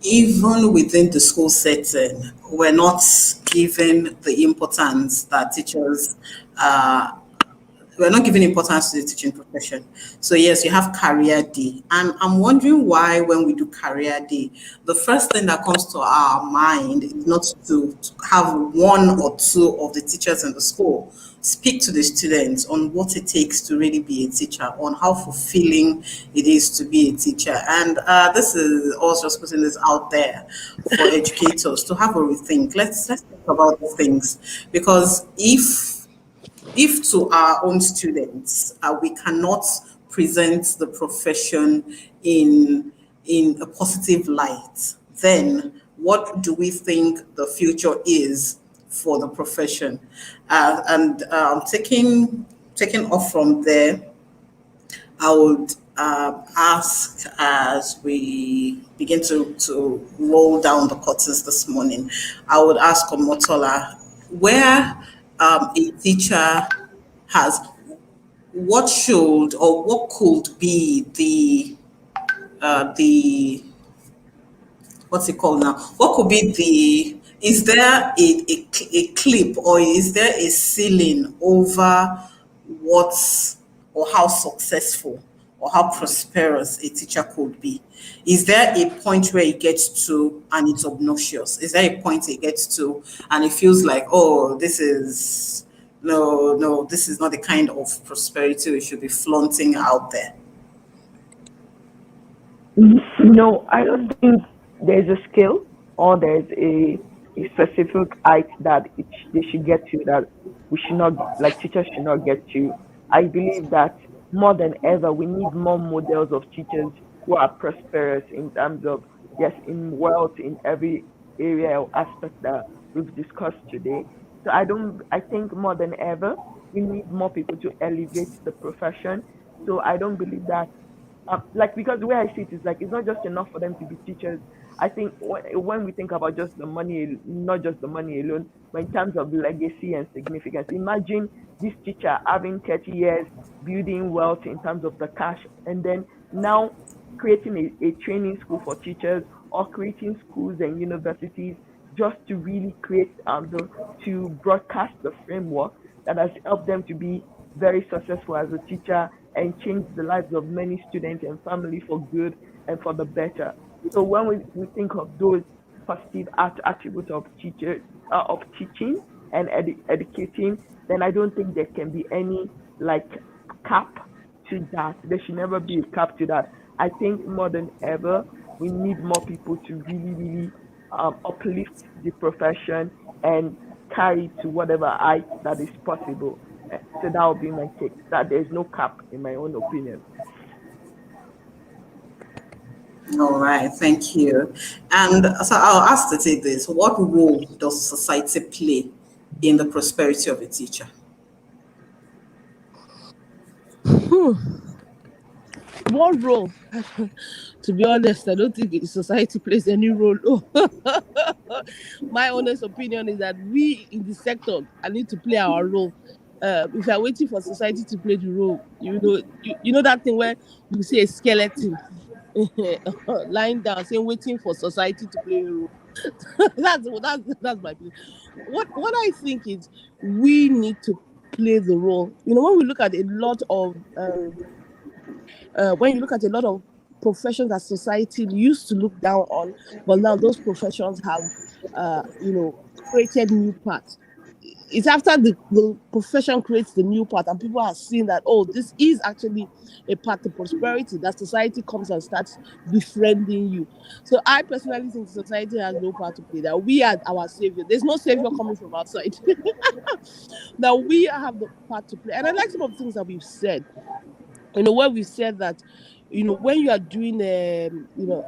[SPEAKER 6] even within the school setting, we're not given the importance that teachers we're not giving importance to the teaching profession. So yes, you have career day. And I'm wondering why when we do career day, the first thing that comes to our mind is not to have one or two of the teachers in the school speak to the students on what it takes to really be a teacher, on how fulfilling it is to be a teacher. And this is also just putting this out there for educators to have a rethink. Let's think about these things, because if to our own students we cannot present the profession in a positive light, then what do we think the future is for the profession? And taking off from there, I would ask, as we begin to roll down the curtains this morning, I would ask Omotola, where a teacher has, what should or what could be the what's it called now? What could be is there a clip, or is there a ceiling over what or how successful or how prosperous a teacher could be? Is there a point where it gets to and it's obnoxious? Is there a point it gets to and it feels like, oh, this is no, this is not the kind of prosperity we should be flaunting out there?
[SPEAKER 2] No, I don't think there's a skill or there's a specific height that they should get to, that we should not, like teachers should not get to. I believe that more than ever, we need more models of teachers who are prosperous in terms of, yes, in wealth, in every area or aspect that we've discussed today. So I think more than ever, we need more people to elevate the profession. So I don't believe that like, because the way I see it is like it's not just enough for them to be teachers. I think when we think about just the money, not just the money alone, but in terms of legacy and significance, imagine this teacher having 30 years building wealth in terms of the cash, and then now creating a training school for teachers or creating schools and universities just to really create to broadcast the framework that has helped them to be very successful as a teacher and change the lives of many students and family for good and for the better. So when we think of those positive attributes of teachers of teaching and educating, then I don't think there can be any like cap to that. There should never be a cap to that. I think more than ever, we need more people to really, really uplift the profession and carry to whatever height that is possible. So that would be my take. That there's no cap, in my own opinion.
[SPEAKER 6] All right, thank you. And so I'll ask to take this. What role does society play in the prosperity of a teacher?
[SPEAKER 5] Hmm. What role? To be honest, I don't think society plays any role. My honest opinion is that we in the sector I need to play our role. If you're waiting for society to play the role, you know that thing where you see a skeleton lying down saying waiting for society to play a role. That's my opinion. What I think is we need to play the role. When we look at a lot of when you look at a lot of professions that society used to look down on, but now those professions have, created new paths. It's after the profession creates the new path and people are seeing that, oh, this is actually a path to prosperity, that society comes and starts befriending you. So I personally think society has no part to play, that we are our savior. There's no savior coming from outside. That we have the part to play. And I like some of the things that we've said, where we said that, when you are doing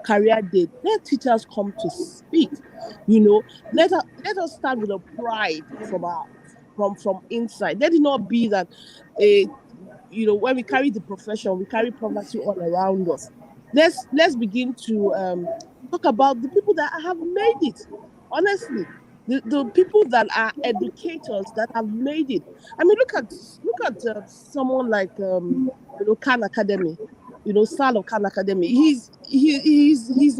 [SPEAKER 5] career day, let teachers come to speak. Let us start with a pride from inside. Let it not be that a when we carry the profession, we carry poverty all around us. Let's begin to talk about the people that have made it. Honestly, the people that are educators that have made it. I mean, look at someone like Khan Academy, Sal of Khan Academy. He's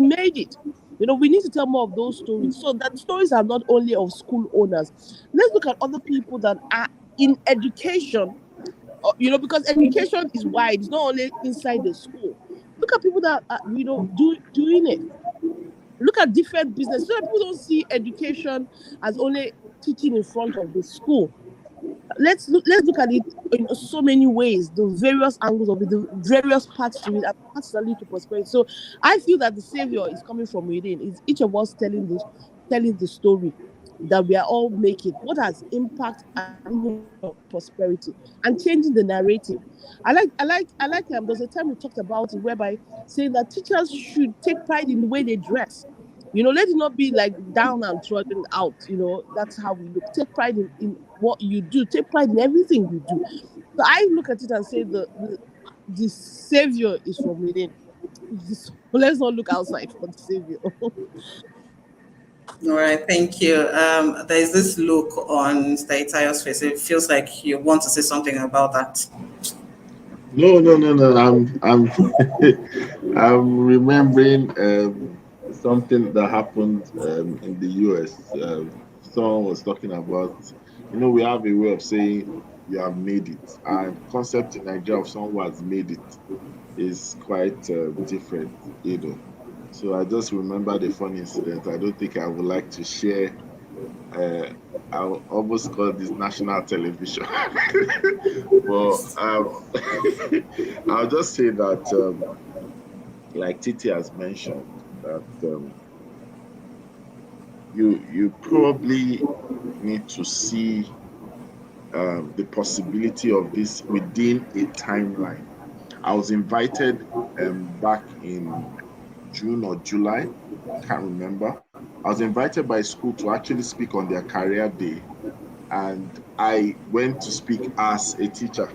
[SPEAKER 5] made it. We need to tell more of those stories, so that stories are not only of school owners. Let's look at other people that are in education, because education is wide. It's not only inside the school. Look at people that are, doing it. Look at different businesses. So that people don't see education as only teaching in front of the school. Let's look at it in so many ways, the various angles of it, the various parts to it, and parts that lead to prosperity. So I feel that the savior is coming from within. It's each of us telling the story that we are all making, what has impact and even prosperity, and changing the narrative. I like there's a time we talked about it whereby saying that teachers should take pride in the way they dress. Let it not be like down and trodden out. That's how we look. Take pride in what you do. Take pride in everything you do. So I look at it and say the savior is from within. So let's not look outside for the savior.
[SPEAKER 6] All right, thank you. There is this look on Staitayo's face. It feels like you want to say something about that.
[SPEAKER 4] No, no, no, no. I'm I'm remembering something that happened in the US. Someone was talking about, we have a way of saying you have made it, and concept in Nigeria of someone who has made it is quite different. So I just remember the funny incident. I don't think I would like to share. Uh, I almost call this national television, but I'll just say that, like Titi has mentioned, that you probably need to see the possibility of this within a timeline. I was invited back in June or July, can't remember. I was invited by school to actually speak on their career day, and I went to speak as a teacher,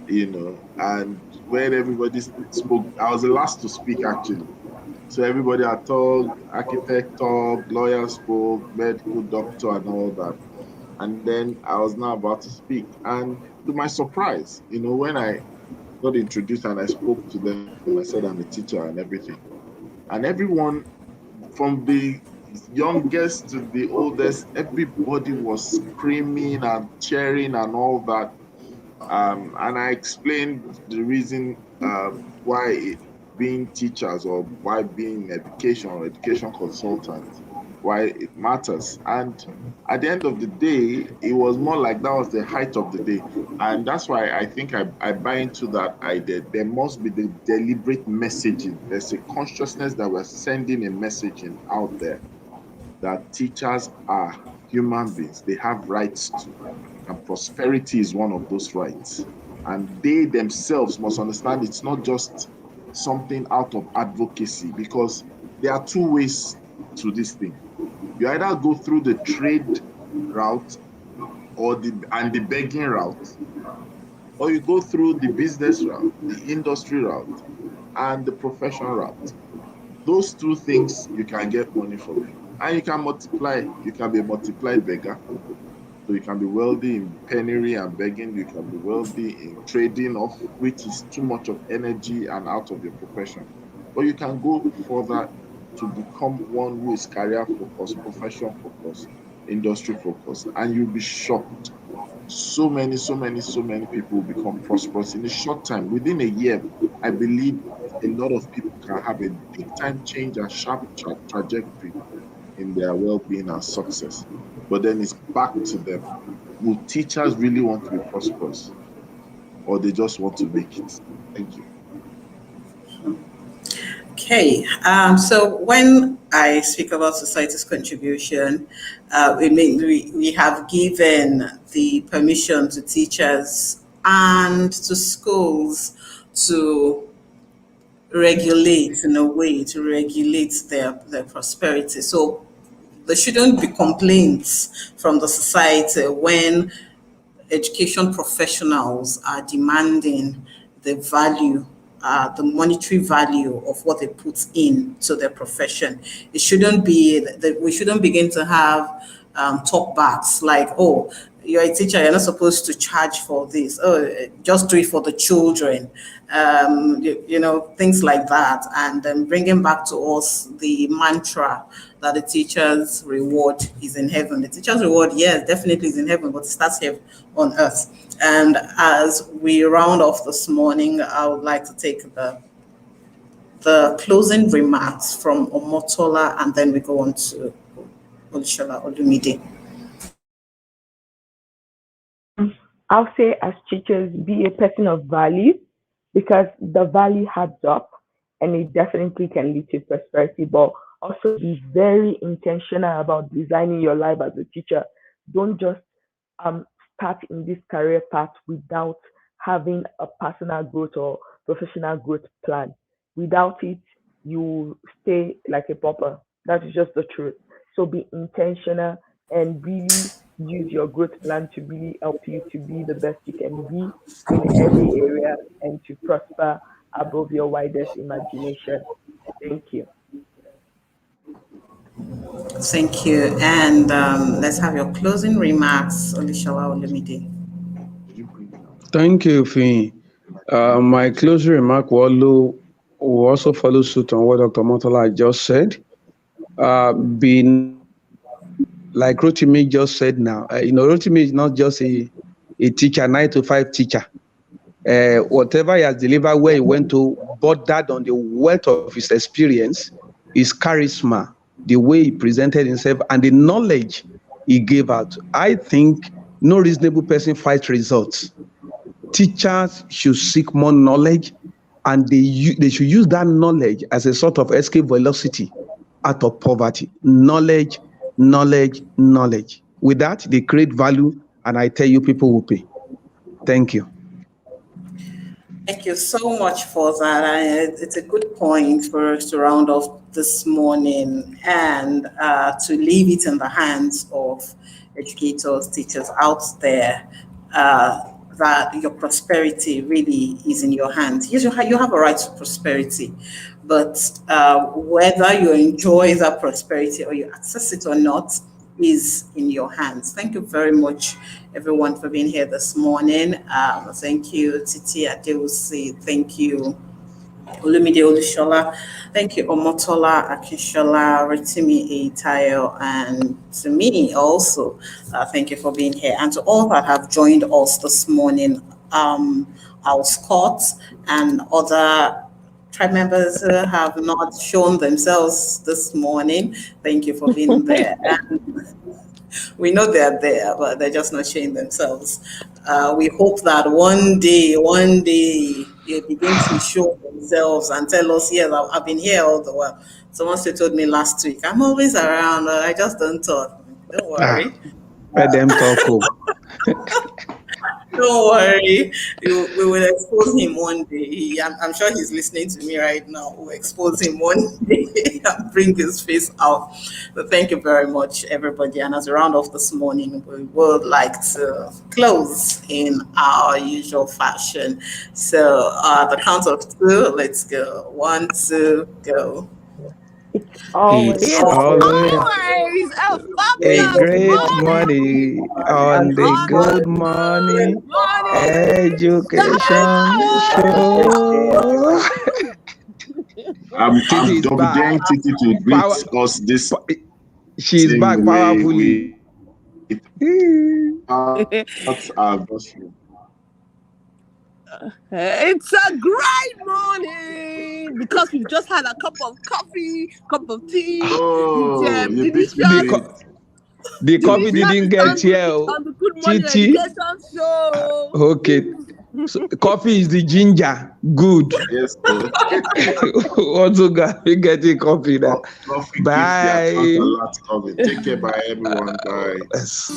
[SPEAKER 4] and when everybody spoke, I was the last to speak actually. So everybody had talked, architect talked, lawyer spoke, medical doctor, and all that. And then I was now about to speak, and to my surprise, when I got introduced and I spoke to them. I said I'm a teacher and everything. And everyone, from the youngest to the oldest, everybody was screaming and cheering and all that. And I explained the reason why being teachers or why being education or education consultants, why it matters. And at the end of the day, it was more like that was the height of the day. And that's why I think I buy into that idea. There must be the deliberate messaging. There's a consciousness that we're sending a messaging out there that teachers are human beings. They have rights too. And prosperity is one of those rights. And they themselves must understand it's not just something out of advocacy, because there are two ways to this thing. You either go through the trade route or the begging route, or you go through the business route, the industry route, and the professional route. Those two things you can get money from it. And you can multiply. You can be a multiplied beggar. So you can be wealthy in penury and begging. You can be wealthy in trading off, which is too much of energy and out of your profession. But you can go further to become one who is career focused, profession focused, industry focused, and you'll be shocked. So many people will become prosperous in a short time. Within a year, I believe a lot of people can have a big time change and sharp trajectory in their well-being and success. But then it's back to them. Will teachers really want to be prosperous, or they just want to make it? Thank you.
[SPEAKER 6] Okay, so when I speak about society's contribution, we have given the permission to teachers and to schools to regulate in a way to regulate their prosperity. So there shouldn't be complaints from the society when education professionals are demanding the value, the monetary value of what they put in to their profession. It shouldn't be that we shouldn't begin to have talkbacks like, oh, you're a teacher, you're not supposed to charge for this. Oh, just do it for the children. Things like that. And then bringing back to us the mantra that the teacher's reward is in heaven. The teacher's reward, yes, definitely is in heaven, but it starts here on earth. And as we round off this morning, I would like to take the closing remarks from Omotola, and then we go on to Olushola Olumide.
[SPEAKER 2] I'll say as teachers, be a person of value because the value adds up and it definitely can lead to prosperity, but also be very intentional about designing your life as a teacher. Don't just um, start in this career path without having a personal growth or professional growth plan. Without it, you stay like a pauper. That is just the truth. So be intentional and really use your growth plan to really help you to be the best you can be in every area and to prosper above your widest imagination. Thank you.
[SPEAKER 6] Thank you. And let's have your closing remarks, Olushola Olumide.
[SPEAKER 3] Thank you, Finn. My closing remark will also follow suit on what Dr. Motola just said. Be like Rotimi just said now. Rotimi is not just a teacher, 9 to 5 teacher. Whatever he has delivered where he went to, bordered on the wealth of his experience, his charisma, the way he presented himself, and the knowledge he gave out. I think no reasonable person fights results. Teachers should seek more knowledge, and they should use that knowledge as a sort of escape velocity out of poverty. Knowledge, knowledge, knowledge. With that, they create value, and I tell you, people will pay. Thank you.
[SPEAKER 6] Thank you so much for that. It's a good point for us to round off this morning and to leave it in the hands of educators, teachers out there, that your prosperity really is in your hands. Yes, you have a right to prosperity, but whether you enjoy that prosperity or you access it or not, is in your hands. Thank you very much, everyone, for being here this morning. Thank you, Titi Adeusi. Thank you, Olumide Olushola. Thank you, Omotola Akinshola, Ritimi Eitayo, and to me also. Thank you for being here. And to all that have joined us this morning, our Scott and other tribe members who have not shown themselves this morning. Thank you for being there. And we know they're there, but they're just not showing themselves. We hope that one day, they begin to show themselves and tell us, yes, I've been here all the while. Someone told me last week, I'm always around, I just don't talk. Don't
[SPEAKER 3] Ah,
[SPEAKER 6] worry.
[SPEAKER 3] let them talk. Oh.
[SPEAKER 6] Don't worry. We will expose him one day. I'm sure he's listening to me right now. We'll expose him one day and bring his face out. So thank you very much, everybody. And as a round off this morning, we would like to close in our usual fashion. So the count of two, let's go. 1, 2, go.
[SPEAKER 2] It's always
[SPEAKER 3] It's
[SPEAKER 5] It's
[SPEAKER 3] always
[SPEAKER 5] always a
[SPEAKER 3] a
[SPEAKER 5] fabulous
[SPEAKER 3] great
[SPEAKER 5] morning
[SPEAKER 3] morning on the
[SPEAKER 5] on
[SPEAKER 3] Good
[SPEAKER 5] the Good
[SPEAKER 3] Morning
[SPEAKER 5] Morning
[SPEAKER 3] Education
[SPEAKER 5] Show.
[SPEAKER 3] Show.
[SPEAKER 4] I'm
[SPEAKER 3] Titi is
[SPEAKER 4] double
[SPEAKER 3] back.
[SPEAKER 4] daring Titi to greet
[SPEAKER 3] Power,
[SPEAKER 4] us this
[SPEAKER 3] she's
[SPEAKER 4] same
[SPEAKER 3] back
[SPEAKER 4] way
[SPEAKER 3] powerfully.
[SPEAKER 4] without our gospel.
[SPEAKER 5] It's a great morning because we've just had a cup of coffee, cup of tea, with
[SPEAKER 4] Oh, you beat me
[SPEAKER 3] The,
[SPEAKER 4] to
[SPEAKER 5] delicious,
[SPEAKER 4] it.
[SPEAKER 3] co- the
[SPEAKER 4] You
[SPEAKER 3] coffee
[SPEAKER 4] beat
[SPEAKER 5] delicious
[SPEAKER 3] didn't
[SPEAKER 4] me to
[SPEAKER 3] get
[SPEAKER 4] it.
[SPEAKER 3] here. Oh.
[SPEAKER 5] on the Good Morning
[SPEAKER 3] Titi,
[SPEAKER 5] Education Show.
[SPEAKER 3] okay. So, coffee is the ginger. Good.
[SPEAKER 4] Yes, sir.
[SPEAKER 3] Also, got we getting coffee now.
[SPEAKER 4] Coffee keeps the account
[SPEAKER 3] Bye.
[SPEAKER 4] alert coming. Take care, bye everyone. Bye.
[SPEAKER 3] Yes.